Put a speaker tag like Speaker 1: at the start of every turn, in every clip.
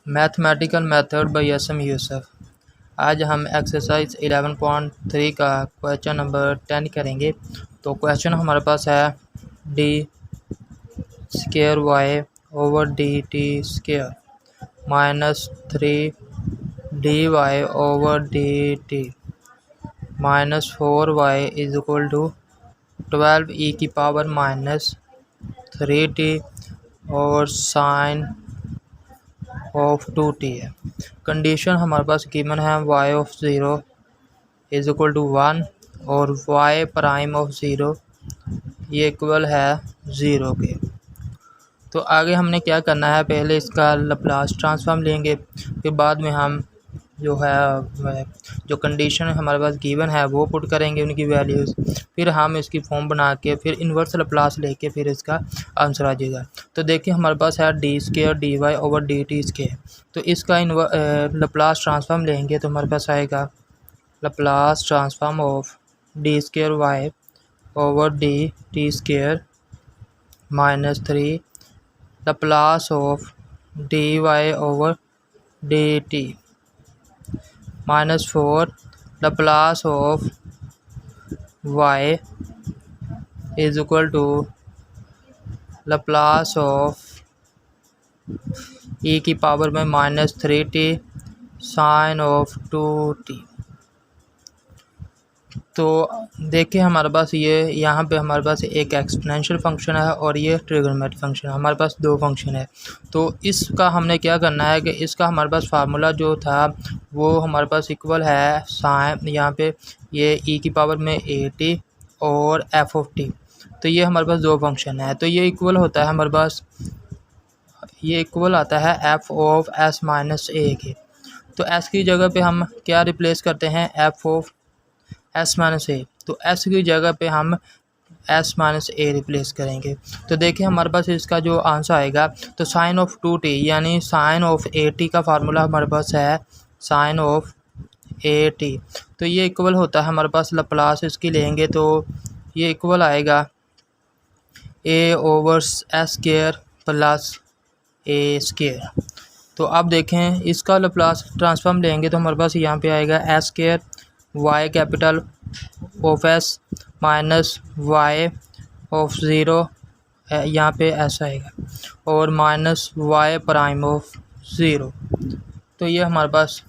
Speaker 1: Mathematical method by SM. Yusuf. आज हम exercise 11.3 का क्वेश्चन नंबर 10 करेंगे। तो क्वेश्चन हमारे पास है d square y over d t square -3 d y over d t -4y is equal to 12 e की पावर -3t और साइन ऑफ 2t है। कंडीशन हमारे पास गिवन है y of 0 is equal to 1 और y प्राइम ऑफ 0 ये equal है 0 के। तो आगे हमने क्या करना है, पहले इसका लैप्लास ट्रांसफॉर्म लेंगे, फिर बाद में हम जो कंडीशन हमारे पास गिवन है वो पुट करेंगे उनकी वैल्यूज़, फिर हम इसकी फॉर्म बना के फिर इन्वर्स लैप्लास लेके फिर इसका आंसर आ जाएगा। तो देखिए हमारे पास है d square d y over d t square. तो इसका लैप्लास ट्रांसफॉर्म लेंगे तो हमारे पास आएगा Laplace transform of d square y over d t square -3 Laplace of d y over d t -4 Laplace of y is equal to Laplace of e की power में -3t sign of 2t। तो देखिए हमारे पास ये यहाँ पे हमारे पास एक एक्सपोनेंशियल फंक्शन है और ये ट्रिग्नोमेट्रिक फंक्शन है। हमारे पास दो फंक्शन है। तो इसका हमने क्या करना है कि इसका हमारे पास फार्मूला जो था वो हमारे पास इक्वल है साइन, यहाँ पे ये e की पावर में a t और f ऑफ t। तो ये हमारे पास दो फंक्शन है। तो ये इक्वल होता है हमारे पास, ये इक्वल आता है f of s minus a के। तो s की जगह पे हम क्या रिप्लेस करते हैं, f ऑफ s माइनस ए। तो s की जगह पे हम s माइनस ए रिप्लेस करेंगे। तो देखिए हमारे पास इसका जो आंसर आएगा, तो साइन ऑफ 2t यानी साइन ऑफ ए टी का फार्मूला हमारे पास है साइन ऑफ ए टी। तो ये इक्वल होता है हमारे पास, लैप्लास इसकी लेंगे तो ये इक्वल आएगा a over S square plus A square. तो अब देखें इसका लैप्लास ट्रांसफॉर्म लेंगे तो हमारे पास यहाँ पे आएगा s square y capital of s minus y of 0 यहाँ पे ऐसा आएगा और माइनस वाई प्राइम ऑफ 0। तो ये हमारे पास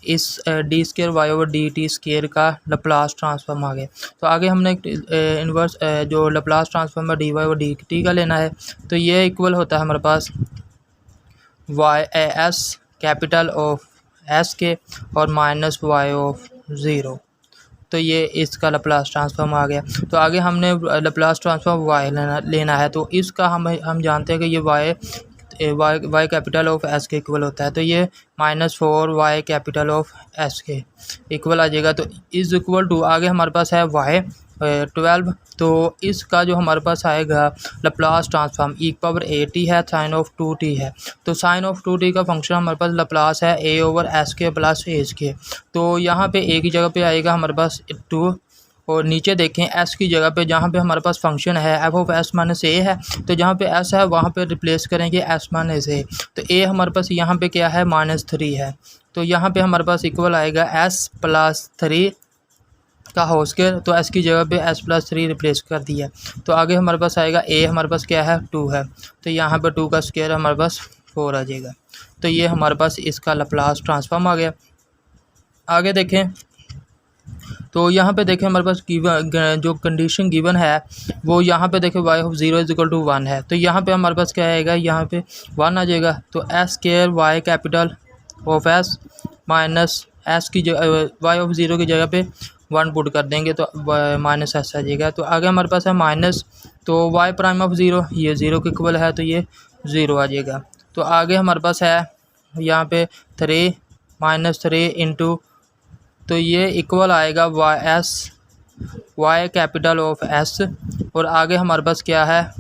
Speaker 1: इस d square y over d t square का लैप्लास ट्रांसफॉर्म आ गया। तो आगे हमने इन्वर्स जो लैप्लास ट्रांसफॉर्म है d y over d t का लेना है। तो ये इक्वल होता है हमारे पास y s capital of s के और माइनस वाई ऑफ 0। तो ये इसका लैप्लास ट्रांसफॉर्म आ गया। तो आगे हमने लैप्लास ट्रांसफॉर्म वाई लेना है। तो इसका हम जानते हैं कि ये वाई कैपिटल ऑफ एस के इक्वल होता है। तो ये -4 वाई कैपिटल ऑफ एस के इक्वल आ जाएगा। तो इज इक्वल टू आगे हमारे पास है वाई 12। तो इसका जो हमारे पास आएगा Laplace transform E power A T है, साइन ऑफ 2t है। तो साइन ऑफ 2t का फंक्शन हमारे पास लैप्लास है a ओवर एस के प्लस एच के। तो यहाँ पे a की जगह पे आएगा हमारे पास 2 और नीचे देखें s की जगह पे जहाँ पे हमारे पास फंक्शन है f of s minus a है। तो जहाँ पे s है वहाँ पे रिप्लेस करेंगे s माइनस a। तो a हमारे पास यहाँ पे क्या है -3 है। तो यहाँ पे हमारे पास इक्वल आएगा s प्लस 3 का होल स्क्वायर। तो s की जगह पे s प्लस 3 रिप्लेस कर दिया। तो आगे हमारे पास आएगा a हमारे पास क्या है 2 है। तो यहाँ पे 2 का स्क्वायर हमारे पास 4 आ जाएगा। तो ये हमारे पास इसका लैप्लास ट्रांसफॉर्म आ गया। आगे देखें तो यहाँ पे देखें हमारे पास जो कंडीशन गिवन है वो यहाँ पे देखें y of 0 is equal to 1 है। तो यहाँ पे हमारे पास क्या आएगा, यहाँ पे 1 आ जाएगा। तो s square y capital of s minus s की y ऑफ 0 की जगह पे 1 पुट कर देंगे तो माइनस एस आ जाएगा। तो आगे हमारे पास है माइनस, तो वाई प्राइम ऑफ 0 ये 0 के इक्वल है तो ये 0 आ जाएगा। तो आगे हमारे पास है यहाँ पे 3 -3 इंटू, तो ये इक्वल आएगा वाई कैपिटल ऑफ एस। और आगे हमारे पास क्या है,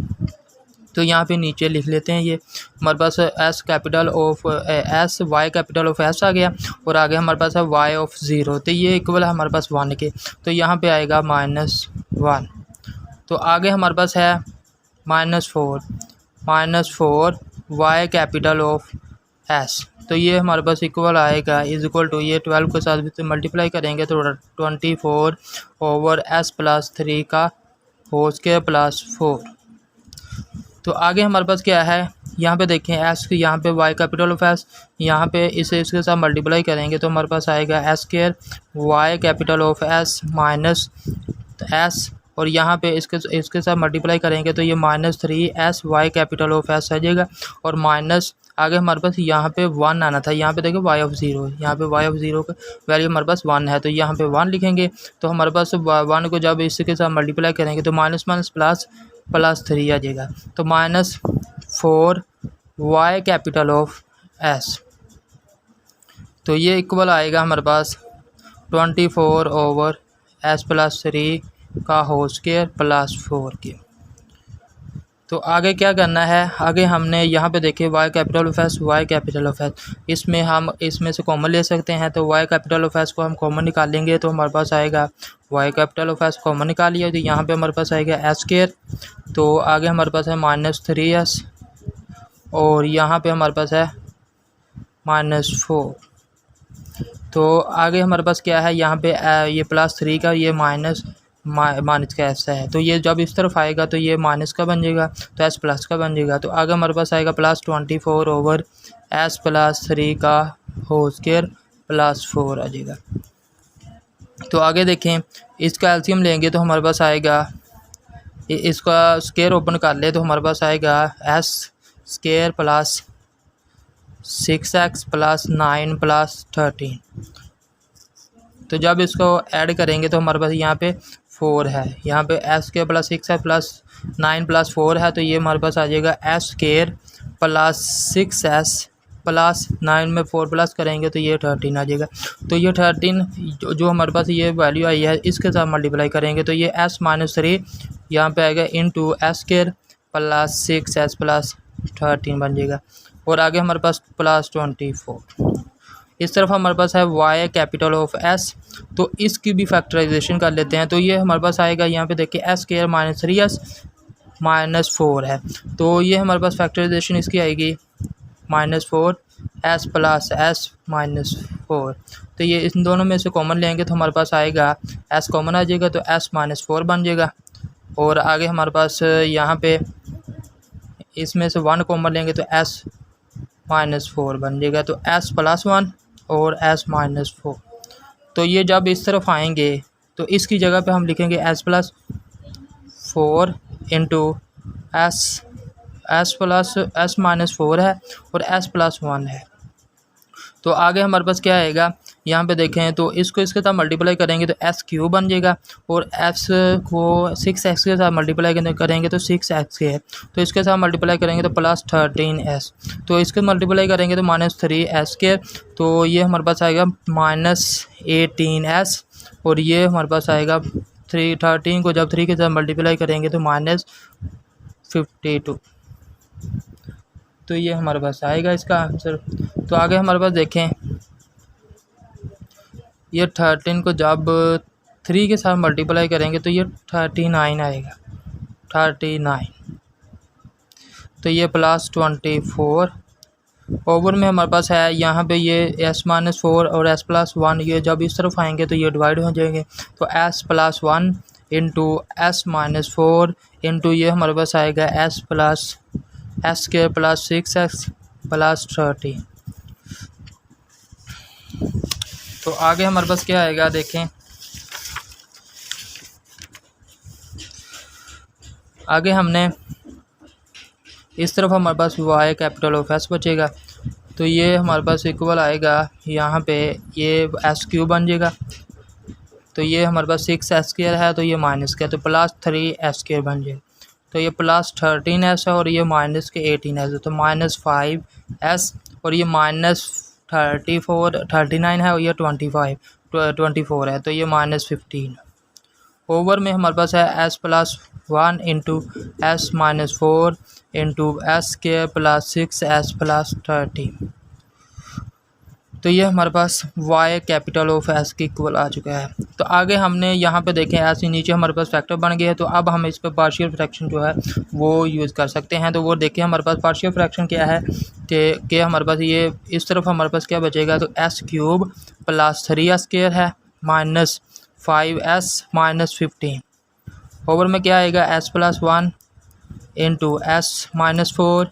Speaker 1: तो यहाँ पे नीचे लिख लेते हैं, ये हमारे पास s capital of s y capital of s आ गया और आगे हमारे पास है वाई ऑफ 0। तो ये इक्वल है हमारे पास 1 के। तो यहाँ पे आएगा -1। तो आगे हमारे पास है -4 वाई कैपिटल ऑफ एस। तो ये हमारे पास इक्वल आएगा इज इक्वल टू, ये 12 के साथ मल्टीप्लाई करेंगे तो 24 ओवर एस प्लस 3 का होल स्क्वायर प्लस 4। तो आगे हमारे पास क्या है, यहाँ पे देखें एस, यहाँ पे वाई कैपिटल ऑफ एस, यहाँ पे इसे इसके साथ मल्टीप्लाई करेंगे तो हमारे पास आएगा s square y capital of s minus s, और यहाँ पे इसके साथ मल्टीप्लाई करेंगे तो ये -3s y capital of s आ जाएगा, और माइनस आगे हमारे पास यहाँ पे 1 आना था, यहाँ पे देखो y ऑफ 0, यहाँ पे y ऑफ 0 का वैल्यू हमारे पास 1 है, तो यहाँ पे 1 लिखेंगे। तो हमारे पास 1 को जब इसके साथ मल्टीप्लाई करेंगे तो माइनस माइनस प्लस 3 आ जाएगा, तो -4 y कैपिटल ऑफ s। तो ये इक्वल आएगा हमारे पास 24 ओवर s प्लस 3 का होल स्क्वायर प्लस 4 के। तो आगे क्या करना है, आगे हमने यहाँ पे देखे y capital of s, y capital of s, इसमें हम इसमें से कॉमन ले सकते हैं। तो y कैपिटल ऑफ एस को हम कॉमन निकालेंगे तो हमारे पास आएगा y capital of S common निकाल लिया तो यहाँ पे हमारे पास आएगा एस स्क्वायर, तो आगे हमारे पास है -3s, और यहाँ पे हमारे पास है -4। तो आगे हमारे पास क्या है, यहाँ पे ये +3 का, ये माइनस का एस है, तो ये जब इस तरफ आएगा तो ये माइनस का बन जाएगा, तो एस प्लस का बन जाएगा। तो आगे हमारे पास आएगा +24 ओवर एस प्लस 3 का होल स्क्वायर प्लस 4 आ जाएगा। तो आगे देखें इसका एलसीएम लेंगे तो हमारे पास आएगा, इसका स्क्वायर ओपन कर ले तो हमारे पास आएगा s square plus 6x plus 9 plus 13। तो जब इसको ऐड करेंगे तो हमारे पास यहाँ पे 4 है, यहाँ पे एस स्क्वायर प्लस 6 है प्लस 9 प्लस 4 है, तो ये हमारे पास आ जाएगा S square plus 6s plus 9 में 4 प्लस करेंगे तो ये 13 आ जाएगा। तो ये 13 जो हमारे पास ये वैल्यू आई है इसके साथ मल्टीप्लाई करेंगे तो ये s-3 यहाँ पे आएगा into S square plus 6s plus 13 बन जाएगा, और आगे हमारे पास +24। इस तरफ हमारे पास है y कैपिटल ऑफ s, तो इसकी भी फैक्टराइजेशन कर लेते हैं। तो ये हमारे पास आएगा, यहाँ पे देखिए s स्क्वायर -3s -4 है, तो ये हमारे पास फैक्टराइजेशन इसकी आएगी -4s प्लस s -4। तो ये इन दोनों में से कॉमन लेंगे तो हमारे पास आएगा s कॉमन आ जाएगा तो s -4 बन जाएगा, और आगे हमारे पास यहाँ पे इसमें से 1 कॉमन लेंगे तो s -4 बन जाएगा, तो s प्लस 1 और s -4। तो ये जब इस तरफ आएंगे तो इसकी जगह पे हम लिखेंगे s plus 4 into s plus s -4 है और s प्लस 1 है। तो आगे हमारे पास क्या आएगा, यहाँ पे देखें तो इसको इसके साथ मल्टीप्लाई करेंगे तो s क्यूब बन जाएगा, और s को 6x के साथ मल्टीप्लाई करेंगे तो 6x के है, तो इसके साथ मल्टीप्लाई करेंगे तो प्लस 13s, तो इसके मल्टीप्लाई करेंगे तो -3s के, तो ये हमारे पास आएगा -18s, और ये हमारे पास आएगा 13 को जब 3 के साथ मल्टीप्लाई करेंगे तो -52। तो ये हमारे पास आएगा इसका आंसर। तो आगे हमारे पास देखें ये 13 को जब 3 के साथ मल्टीप्लाई करेंगे तो ये 39 आएगा, 39। तो ये +24 ओवर में हमारे पास है, यहाँ पे ये s -4 और s प्लस 1 ये जब इस तरफ आएंगे तो ये डिवाइड हो जाएंगे, तो s plus 1 into s -4 into ये हमारे पास आएगा s प्लस s के प्लस 6x प्लस 13। तो आगे हमारे पास क्या आएगा देखें, आगे हमने इस तरफ हमारे पास y कैपिटल ऑफ s बचेगा, तो ये हमारे पास इक्वल आएगा, यहाँ पे ये s क्यूब बन जाएगा, तो ये हमारे पास 6s स्क्वायर है तो ये माइनस का, तो +3s स्क्वायर बन जाएगा, तो ये +13s है और ये -18s है, तो -5s, और ये -39 है और ये 24 है, तो ये -15। ओवर में हमारे पास है s plus 1 into s -4 into s के प्लस 6s प्लस 13। तो ये हमारे पास y कैपिटल ऑफ s के इक्वल आ चुका है। तो आगे हमने यहाँ पे देखें s नीचे हमारे पास फैक्टर बन गया है, तो अब हम इस पर पार्शियल फ्रैक्शन जो है वो यूज़ कर सकते हैं। तो वो देखें हमारे पास पार्शियल फ्रैक्शन क्या है कि हमारे पास ये इस तरफ हमारे पास क्या बचेगा, तो s cube plus 3s square है माइनस 5s माइनस 15 ओवर में क्या आएगा s plus 1 into s minus 4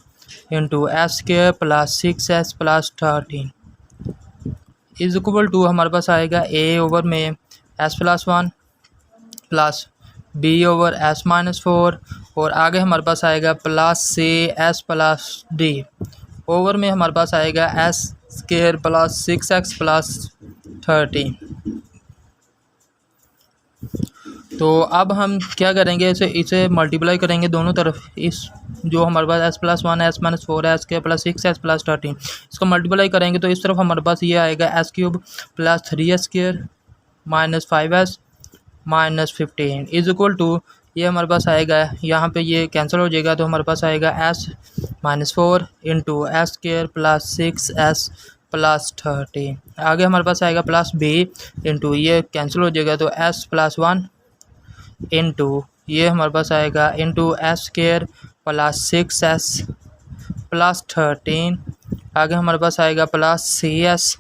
Speaker 1: into s square plus 6s plus 13 is equal to हमारे पास आएगा a ओवर में s plus 1 plus b over s minus 4 और आगे हमारे पास आएगा plus c s plus d over में हमारे पास आएगा s square plus 6x plus 13। तो अब हम क्या करेंगे, इसे मल्टीप्लाई करेंगे दोनों तरफ। इस जो हमारे पास s प्लस 1 s माइनस 4 है स्क्वायर प्लस 6s प्लस 13 इसको मल्टीप्लाई करेंगे तो इस तरफ हमारे पास ये आएगा s cube plus 3s square minus 5s minus 15 is equal to ये हमारे पास आएगा, यहाँ पे ये कैंसिल हो जाएगा तो हमारे पास आएगा s minus 4 into s square plus 6s plus 13। आगे हमारे पास आएगा प्लस b इंटू ये कैंसिल हो जाएगा तो s प्लस 1 इंटू ये हमारे पास आएगा into s square plus 6s plus 13। आगे हमारे पास आएगा प्लस cs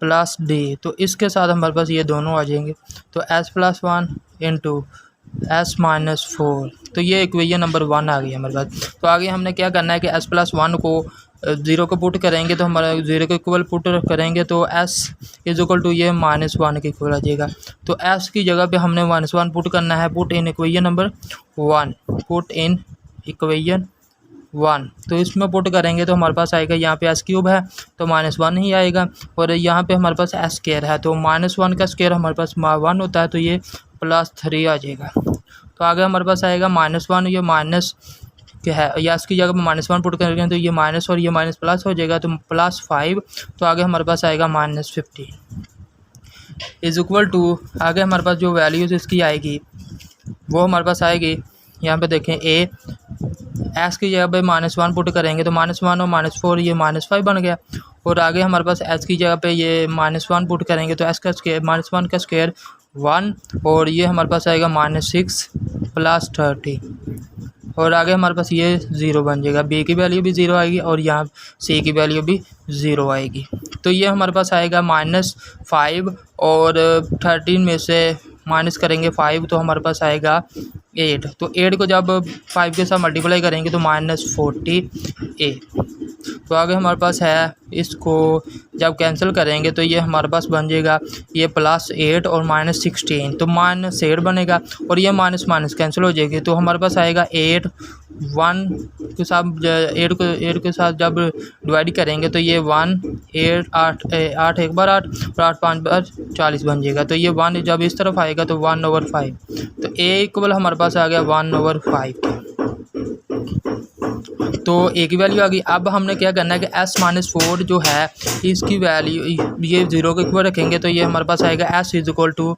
Speaker 1: प्लस d, तो इसके साथ हमारे पास ये दोनों आ जाएंगे। तो s plus 1 into s minus 4, तो ये इक्वेशन नंबर 1 आ गई हमारे पास। तो आगे हमने क्या करना है कि s प्लस 1 को 0 को पुट करेंगे तो हमारा 0 के इक्वल पुट करेंगे तो s इज इक्वल टू ये माइनस 1 के इक्वल आ जाएगा। तो s की जगह पे हमने माइनस 1 पुट करना है, put in equation number 1, put in equation 1। तो इसमें पुट करेंगे तो हमारे पास आएगा, यहाँ पे s क्यूब है तो माइनस 1 ही आएगा और यहाँ पे हमारे पास s स्क्वायर है तो माइनस 1 का स्क्वायर हमारे पास 1 होता है तो ये प्लस 3 आ जाएगा। तो आगे हमारे पास आएगा माइनस 1, ये माइनस क्या है या इसकी जगह पर माइनस 1 पुट करेंगे तो ये माइनस और ये माइनस प्लस हो जाएगा तो प्लस 5। तो आगे हमारे पास आएगा माइनस 15 इज इक्वल टू आगे हमारे पास जो वैल्यूज़ इसकी आएगी वो हमारे पास आएगी, यहाँ पे देखें a s की जगह पे माइनस 1 पुट करेंगे तो माइनस 1 और माइनस 4 ये माइनस 5 बन गया और आगे हमारे पास s की जगह पे ये माइनस 1 पुट करेंगे तो s का स्क्वायर माइनस 1 का स्क्वायर 1 और ये हमारे पास आएगा माइनस 6 प्लस 30 और आगे हमारे पास ये 0 बन जाएगा, b की वैल्यू भी 0 आएगी और यहाँ c की वैल्यू भी 0 आएगी। तो ये हमारे पास आएगा माइनस 5 और 13 में से माइनस करेंगे 5 तो हमारे पास आएगा 8। तो 8 को जब 5 के साथ मल्टीप्लाई करेंगे तो माइनस 48। तो आगे हमारे पास है, इसको जब कैंसिल करेंगे तो ये हमारे पास बन जाएगा ये प्लस 8 और माइनस 16 तो माइनस 8 बनेगा और ये माइनस माइनस कैंसिल हो जाएगी तो हमारे पास आएगा 8 1 के साथ 8 के साथ जब डिवाइड करेंगे तो ये 1 8 8 एक बार 8 और 8 5 बार 40 बन जाएगा। तो ये 1 जब इस तरफ आएगा तो 1/5 तो a इक्वल हमारे पास आ गया 1/5। तो a की वैल्यू आ गई। अब हमने क्या करना है कि s माइनस 4 जो है इसकी वैल्यू ये 0 के इक्वल रखेंगे तो ये हमारे पास आएगा s इज इक्वल टू,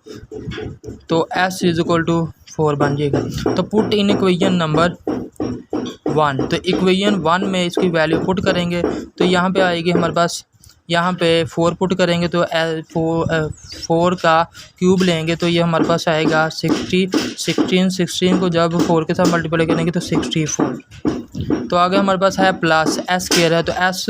Speaker 1: तो s इज इक्वल टू 4 बन जाएगा। तो पुट इन इक्वेशन नंबर 1, तो इक्वेशन 1 में इसकी वैल्यू पुट करेंगे तो यहाँ पे आएगी हमारे पास, यहाँ पे 4 पुट करेंगे तो 4 का क्यूब लेंगे तो ये हमारे पास आएगा 16 को जब 4 के साथ मल्टीप्लाई करेंगे तो 64। तो आगे हमारे पास है प्लस s स्क्वायर है तो s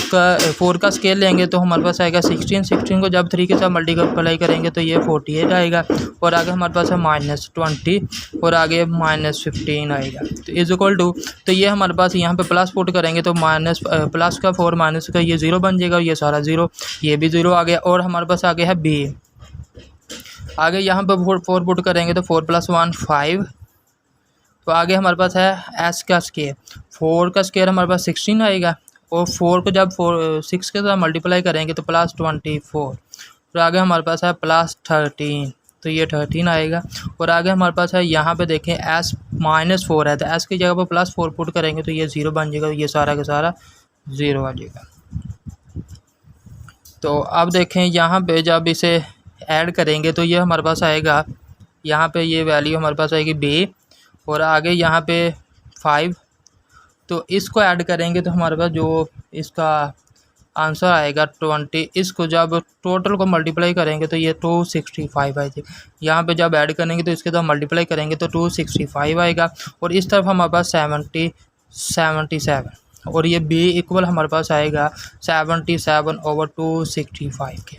Speaker 1: का 4 का स्क्वायर लेंगे तो हमारे पास आएगा 16 को जब 3 के साथ मल्टीप्लाई करेंगे तो ये 48 आएगा और आगे हमारे पास है माइनस 20 और आगे माइनस 15 आएगा। तो इज इक्वल टू, तो ये हमारे पास यहाँ पे प्लस पुट करेंगे तो माइनस प्लस का 4 माइनस का ये 0 बन जाएगा, ये सारा 0, ये भी 0 आ गया और हमारे पास आगे है b। आगे यहाँ पे 4 पुट करेंगे तो 4 + 1 5। तो आगे हमारे पास है s का स्क्वायर, 4 का स्क्वायर हमारे पास 16 आएगा और 4 को जब 6 के साथ मल्टीप्लाई करेंगे तो प्लस 24। तो आगे हमारे पास है प्लस 13 तो ये 13 आएगा और आगे हमारे पास है, यहाँ पे देखें s माइनस 4 है तो s की जगह पर प्लस 4 पुट करेंगे तो ये 0 बन जाएगा, ये सारा का सारा 0 आ जाएगा। तो अब देखें यहाँ पे जब इसे ऐड करेंगे तो ये हमारे पास आएगा, यहाँ पे ये वैल्यू हमारे पास आएगी b और आगे यहाँ पे 5। तो इसको ऐड करेंगे तो हमारे पास जो इसका आंसर आएगा 20। इसको जब टोटल को मल्टीप्लाई करेंगे तो ये 265 आएगी। यहाँ पे जब ऐड करेंगे तो इसके साथ मल्टीप्लाई करेंगे तो 265 आएगा। और इस तरफ हमारे पास 77 और ये बी इक्वल हमारे पास आएगा 77/265 के।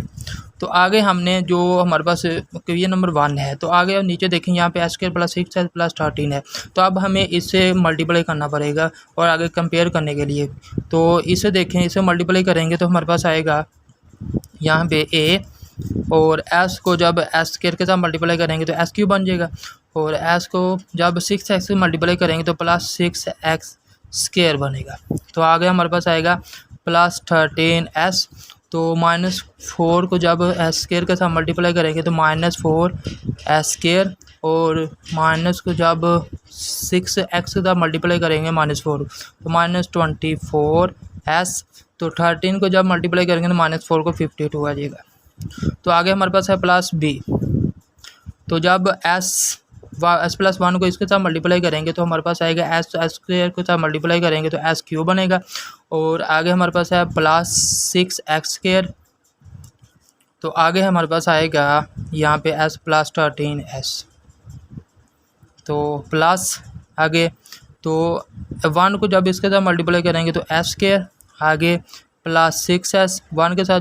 Speaker 1: तो आगे हमने जो हमारे पास क्वेश्चन नंबर 1 है, तो आगे नीचे देखें यहाँ पे s² + 6s + 13 है। तो अब हमें इससे मल्टीप्लाई करना पड़ेगा और आगे कंपेयर करने के लिए। तो इसे देखें, इसे मल्टीप्लाई करेंगे तो हमारे पास आएगा यहाँ पे a, और s को जब s² के साथ मल्टीप्लाई करेंगे तो s³ बन जाएगा, और s को जब 6x से मल्टीप्लाई करेंगे तो +6x² बनेगा। तो आगे हमारे पास आएगा +13s। तो -4 को जब s² के साथ मल्टीप्लाई करेंगे तो -4s², और माइनस को जब 6x के साथ मल्टीप्लाई करेंगे -4 तो -24s। तो 13 को जब मल्टीप्लाई करेंगे तो -4 को 52 आ जाएगा। तो आगे हमारे पास है +b। तो जब s+1 को इसके साथ मल्टीप्लाई करेंगे तो हमारे पास आएगा s² के साथ मल्टीप्लाई करेंगे तो s³ बनेगा। और आगे हमारे पास है +6x²। तो आगे हमारे पास आएगा यहाँ पे s +13s। तो प्लस आगे तो 1 को जब इसके साथ मल्टीप्लाई करेंगे तो s², आगे +6s। 1 के साथ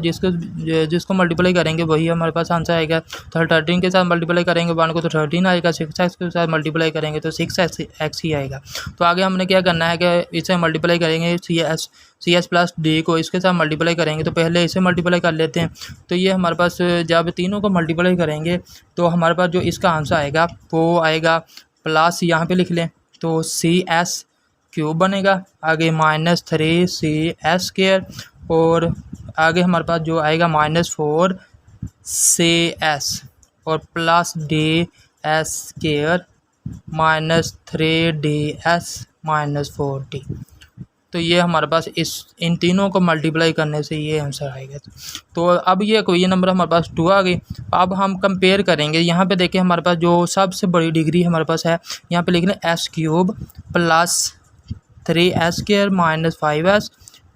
Speaker 1: जिसको मल्टीप्लाई करेंगे वही हमारे पास आंसर आएगा। तो 13 के साथ मल्टीप्लाई करेंगे 1 को तो 13 आएगा, 6x के साथ मल्टीप्लाई करेंगे तो 6x ही आएगा। तो आगे हमने क्या करना है कि इसे मल्टीप्लाई करेंगे cs + d को इसके साथ मल्टीप्लाई करेंगे। तो पहले इसे मल्टीप्लाई कर लेते हैं। तो ये हमारे पास जब तीनों को मल्टीप्लाई करेंगे तो हमारे पास जो इसका आंसर आएगा वो आएगा प्लस, यहाँ पे लिख लें तो cs³ बनेगा, आगे -3cs², और आगे हमारे पास जो आएगा -4cs और +ds² -3ds -4d। तो ये हमारे पास इन तीनों को मल्टीप्लाई करने से ये आंसर आएगा। तो अब ये क्वेश्चन नंबर हमारे पास 2 आ गई। अब हम कंपेयर करेंगे। यहाँ पे देखिए हमारे पास जो सबसे बड़ी डिग्री हमारे पास है, यहाँ पे लिख लें s³ + 3s² -5s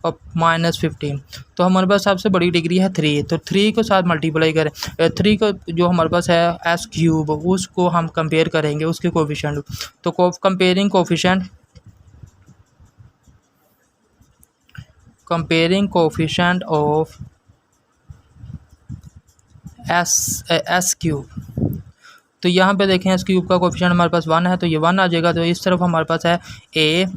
Speaker 1: और -15। तो हमारे पास सबसे बड़ी डिग्री है 3। तो 3 को साथ मल्टीप्लाई करें, 3 को जो हमारे पास है s³ उसको हम कंपेयर करेंगे उसके कोफिशिएंट। तो कंपेयरिंग कोफिशिएंट ऑफ s³। तो यहाँ पे देखें s³ का कोफिशिएंट हमारे पास 1 है तो ये 1 आ जाएगा। तो इस तरफ हमारे पास है a,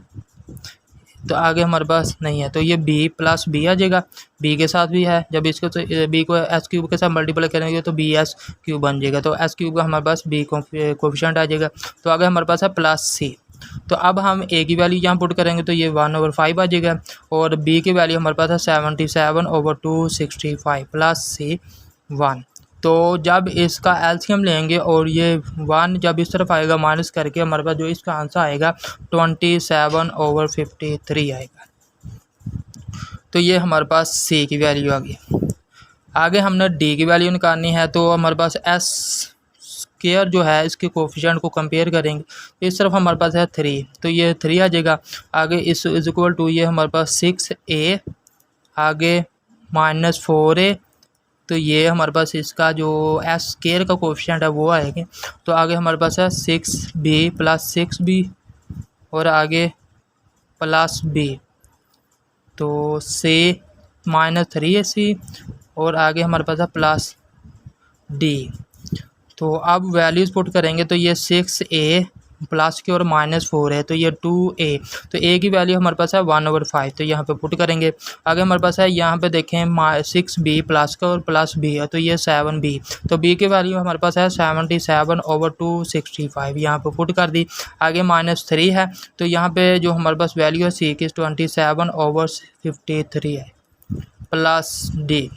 Speaker 1: तो आगे हमारे पास नहीं है तो ये b + b आ जाएगा। b के साथ भी है, जब इसको b को s³ के साथ मल्टीप्लाई करेंगे तो bs³ बन जाएगा। तो s³ का हमारे पास b कोफिशिएंट आ जाएगा। तो आगे हमारे पास है +c। तो अब हम a की वैल्यू यहाँ पुट करेंगे तो ये 1/5 आ जाएगा, और b की वैल्यू हमारे पास है 77/265 +c 1। तो जब इसका एलसीएम लेंगे और ये 1 जब इस तरफ आएगा माइनस करके हमारे पास जो इसका आंसर आएगा 27/53 आएगा। तो ये हमारे पास c की वैल्यू आ गई। आगे हमने d की वैल्यू निकालनी है। तो हमारे पास s² जो है इसके कोफिशिएंट को कंपेयर करेंगे। इस तरफ हमारे पास है 3, तो ये 3 आ जाएगा। आगे इस = ये हमारे पास 6a, आगे -4a। तो ये हमारे पास इसका जो s² का कोफिशिएंट है वो आएगा। तो आगे हमारे पास है 6b + 6b और आगे +b, तो c -3ac और आगे हमारे पास है +d। तो अब वैल्यूज़ पुट करेंगे तो ये 6a प्लस के और -4 है तो ये 2a। तो a की वैल्यू हमारे पास है 1/5, तो यहाँ पे पुट करेंगे। आगे हमारे पास है यहाँ पे देखें 6b प्लस का और +b है तो ये 7b। तो b की वैल्यू हमारे पास है 77/265, यहाँ पे पुट कर दी। आगे -3 है तो यहाँ पे जो हमारे पास वैल्यू है c की 27/53 है +d,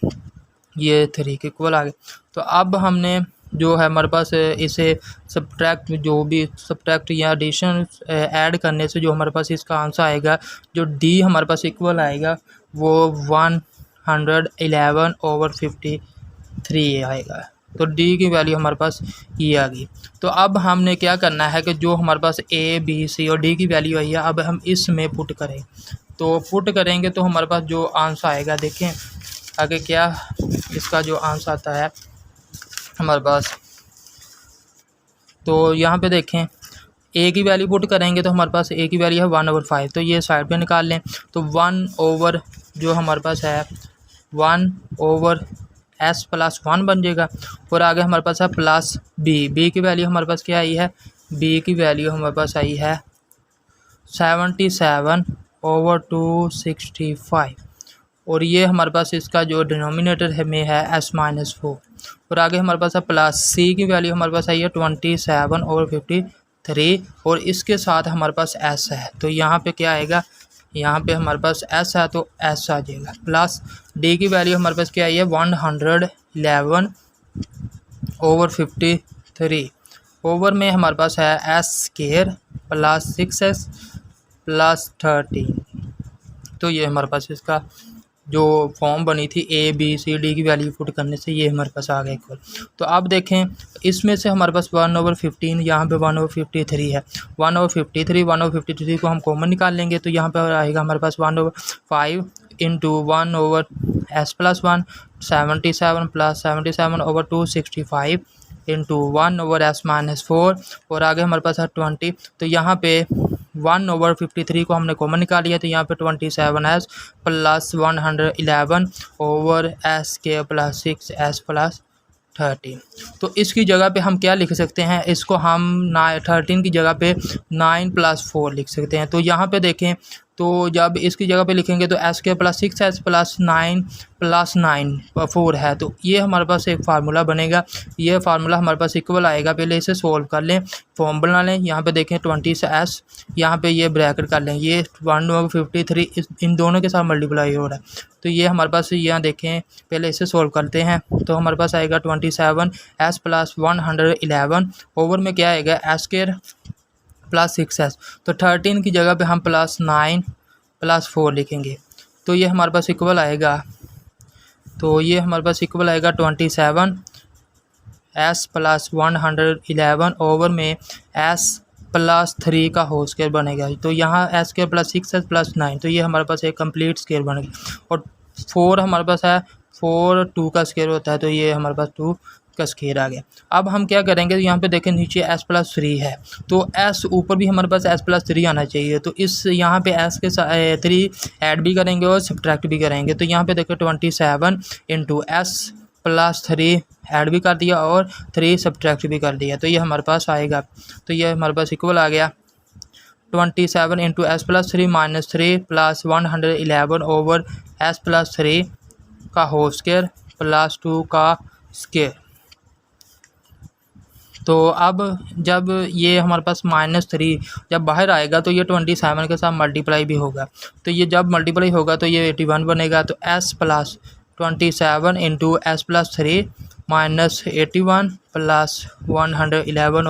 Speaker 1: ये 3 के इक्वल आ गए। तो अब हमने जो है हमारे पास इसे सब्ट्रैक्ट या एडिशन ऐड करने से जो हमारे पास इसका आंसर आएगा, जो d हमारे पास इक्वल आएगा वो 111/53 आएगा। तो d की वैल्यू हमारे पास ये आ गई। तो अब हमने क्या करना है कि जो हमारे पास a b c और d की वैल्यू आई है अब हम इसमें पुट करें। तो पुट करेंगे तो हमारे पास जो आंसर आएगा, देखें आगे क्या इसका जो आंसर आता है हमारे पास। तो यहाँ पे देखें ए की वैल्यू पुट करेंगे तो हमारे पास ए की वैल्यू है 1/5, तो ये साइड पे निकाल लें। तो 1 जो हमारे पास है 1/s+1 बन जाएगा। और आगे हमारे पास है प्लस बी की वैल्यू हमारे पास क्या आई है, बी की वैल्यू हमारे पास आई है 77/265। और ये हमारे पास इसका जो डिनोमिनेटर है में है s-4। और आगे हमारे पास है प्लस सी की वैल्यू हमारे पास आई है 27/53। और इसके साथ हमारे पास s है, तो यहाँ पे क्या आएगा, यहाँ पे हमारे पास s है तो s आ जाएगा। प्लस डी की वैल्यू हमारे पास क्या आई है 111/53। ओवर में हमारे पास है s² + 6s + 13। तो ये हमारे पास इसका जो फॉर्म बनी थी a b c d की वैल्यू पुट करने से ये हमारे पास आ गया इक्वल। तो अब देखें इसमें से हमारे पास 1/15 यहाँ पे 1/53 है। 1/53 को हम कॉमन निकाल लेंगे तो यहाँ पर आएगा हमारे पास 1/5 × 1/s+1 77 + 77/265 × 1/s-4 और आगे हमारे पास है 20। तो यहाँ पे 1/53 को हमने कॉमन निकाल लिया तो यहाँ पे 27s + 111/s² + 6s + 13। तो इसकी जगह पे हम क्या लिख सकते हैं, इसको हम 13 की जगह पे 9 + 4 लिख सकते हैं। तो यहाँ पे देखें तो जब इसकी जगह पे लिखेंगे तो s² + 6s + 9 + 9 4 है। तो ये हमारे पास एक फार्मूला बनेगा, ये फार्मूला हमारे पास इक्वल आएगा। पहले इसे सोल्व कर लें, फॉर्म बना लें। यहाँ पे देखें 20s, यहाँ पे ये ब्रैकेट कर लें, ये 1/53 इन दोनों के साथ मल्टीप्लाई हो रहा है। तो ये हमारे पास यहाँ देखें, पहले इसे सोल्व करते हैं तो हमारे पास आएगा 27s + 111 ओवर में क्या आएगा s² + 6s। तो 13 की जगह पे हम +9 + 4 लिखेंगे तो ये हमारे पास इक्वल आएगा। तो ये हमारे पास इक्वल आएगा 27s + 111 ओवर में s+3 का होल स्क्वायर बनेगा। तो यहाँ s² + 6s + 9, तो ये हमारे पास एक कंप्लीट स्क्वायर बनेगा। और 4 हमारे पास है, 4 2 का स्क्वायर होता है, तो ये हमारे पास 2 का स्क्वायर आ गया। अब हम क्या करेंगे, यहाँ पे देखें नीचे s+3 है तो s ऊपर भी हमारे पास s+3 आना चाहिए। तो इस यहाँ पे s के साथ 3 ऐड भी करेंगे और सब्ट्रैक्ट भी करेंगे। तो यहाँ पे देखें 27 × s+3 ऐड भी कर दिया और 3 सब्ट्रैक्ट भी कर दिया, तो ये हमारे पास आएगा। तो ये हमारे पास इक्वल आ गया 27 × s+3 - 3 + 111 ओवर s+3 का होल स्क्वायर + 2 का स्क्वायर। तो अब जब ये हमारे पास -3 जब बाहर आएगा तो ये 27 के साथ मल्टीप्लाई भी होगा। तो ये जब मल्टीप्लाई होगा तो ये 81 बनेगा। तो s + 27 × s+3 - 81 + 111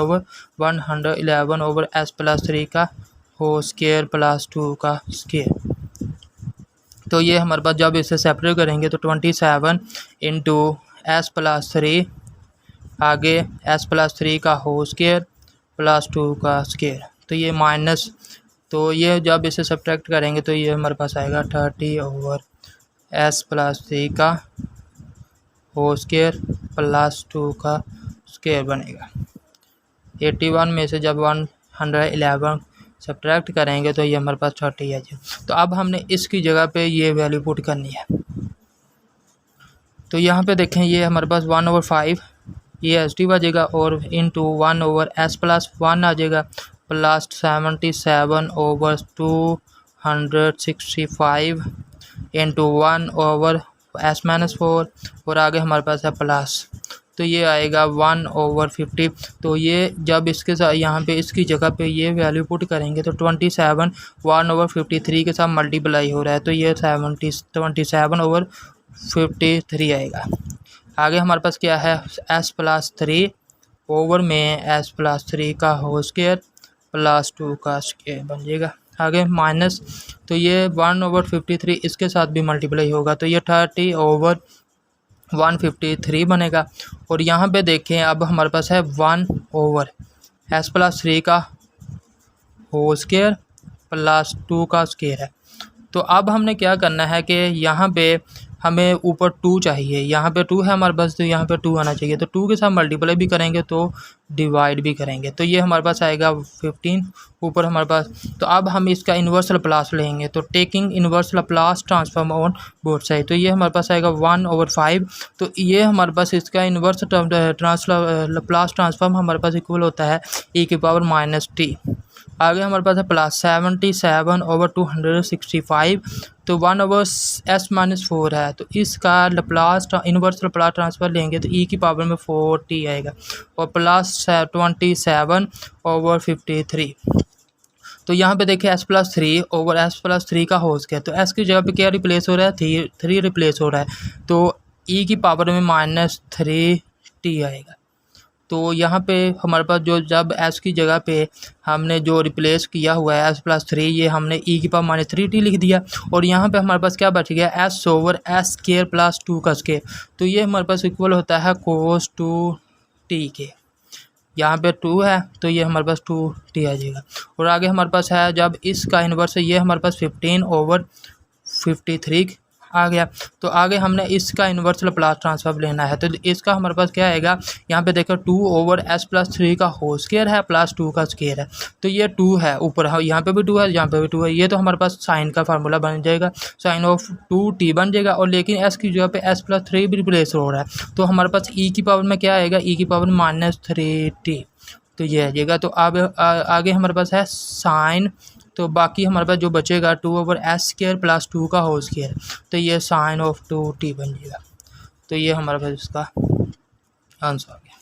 Speaker 1: ओवर s+3 का होल स्क्वायर + 2 का स्क्वायर। तो ये हमारे पास जब इसे सेपरेट करेंगे तो 27 × s+3 आगे s+3 का होल स्क्वायर + 2 का स्क्वायर। तो ये माइनस, तो ये जब इसे सब्ट्रैक्ट करेंगे तो ये हमारे पास आएगा 30 ओवर s+3 का होल स्क्वायर + 2 का स्क्वायर बनेगा। 81 में से जब 111 सब्ट्रैक्ट करेंगे तो ये हमारे पास 30 आ जाएगा। तो अब हमने इसकी जगह पे ये वैल्यू पुट करनी है। तो यहाँ पे देखें ये हमारे पास 1/5 ये SD बजेगा और इंटू 1/s+1 आ जाएगा + 77/265 इंटू 1/s-4 और आगे हमारे पास है प्लस, तो ये आएगा 1/50। तो ये जब इसके साथ यहाँ पे इसकी जगह पे ये वैल्यू पुट करेंगे तो 27 1/53 के साथ मल्टीप्लाई हो रहा है, तो ये 27/53 आएगा। आगे हमारे पास क्या है s+3 ओवर में s+3 का होल स्क्वायर + 2 का स्क्वायर बन जाएगा। आगे माइनस, तो ये 1/53 इसके साथ भी मल्टीप्लाई होगा तो ये 30 ओवर 153 बनेगा। और यहाँ पे देखें अब हमारे पास है 1 ओवर s+3 का होल स्क्वायर + 2 का स्क्वायर है। तो अब हमने क्या करना है कि यहाँ पे हमें ऊपर 2 चाहिए, यहाँ पे 2 है हमारे पास, तो यहाँ पे 2 आना चाहिए। तो 2 के साथ मल्टीप्लाई भी करेंगे तो डिवाइड भी करेंगे, तो ये हमारे पास आएगा 15 ऊपर हमारे पास। तो अब हम इसका इन्वर्स लैप्लास लेंगे, तो taking inverse Laplace transform on both side, तो ये हमारे पास आएगा 1/5। तो ये हमारे पास इसका इन्वर्स लैप्लास ट्रांसफॉर्म हमारे पास इक्वल होता है e⁻t। आगे हमारे पास है प्लस 77/265, तो 1/s-4 है, तो इसका लैप्लास इन्वर्स लैप्लास ट्रांसफर लेंगे तो e⁻4t आएगा, और प्लस 27/53। तो यहाँ पे देखिए s+3/s+3 का होल स्क्वायर, तो s की जगह पे क्या रिप्लेस हो रहा है, 3 रिप्लेस हो रहा है, तो e⁻3t आएगा। तो यहाँ पे हमारे पास जो जब s की जगह पे हमने जो रिप्लेस किया हुआ है s+3, ये हमने e⁻3t लिख दिया, और यहाँ पे हमारे पास क्या बच गया, s/s² + 2 का स्क्वायर, तो ये हमारे पास इक्वल होता है cos 2t के। यहाँ पे 2 है तो ये हमारे पास 2t आ जाएगा। और आगे हमारे पास है जब इसका इन्वर्स है, ये हमारे पास 15/53 आ गया। तो आगे हमने इसका इन्वर्स लैप्लास ट्रांसफॉर्म लेना है, तो इसका हमारे पास क्या आएगा, यहाँ पे देखो 2/s+3 का होल स्क्वायर है प्लस 2 का स्क्वायर है, तो ये 2 है ऊपर, यहाँ पे भी 2 है, यहाँ पे भी 2 है, ये तो हमारे पास साइन का फार्मूला बन जाएगा, sin ऑफ 2t बन जाएगा। और लेकिन s की जगह पे s+3 भी रिप्लेस हो रहा है, तो हमारे पास e की पावर में क्या आएगा, e⁻3t, तो ये आ जाएगा। तो अब आगे हमारे पास है साइन, तो बाकी हमारे पास जो बचेगा 2/s² + 2 का होल स्क्वायर, तो ये sin ऑफ 2t बन जाएगा। तो ये हमारे पास इसका आंसर आ गया।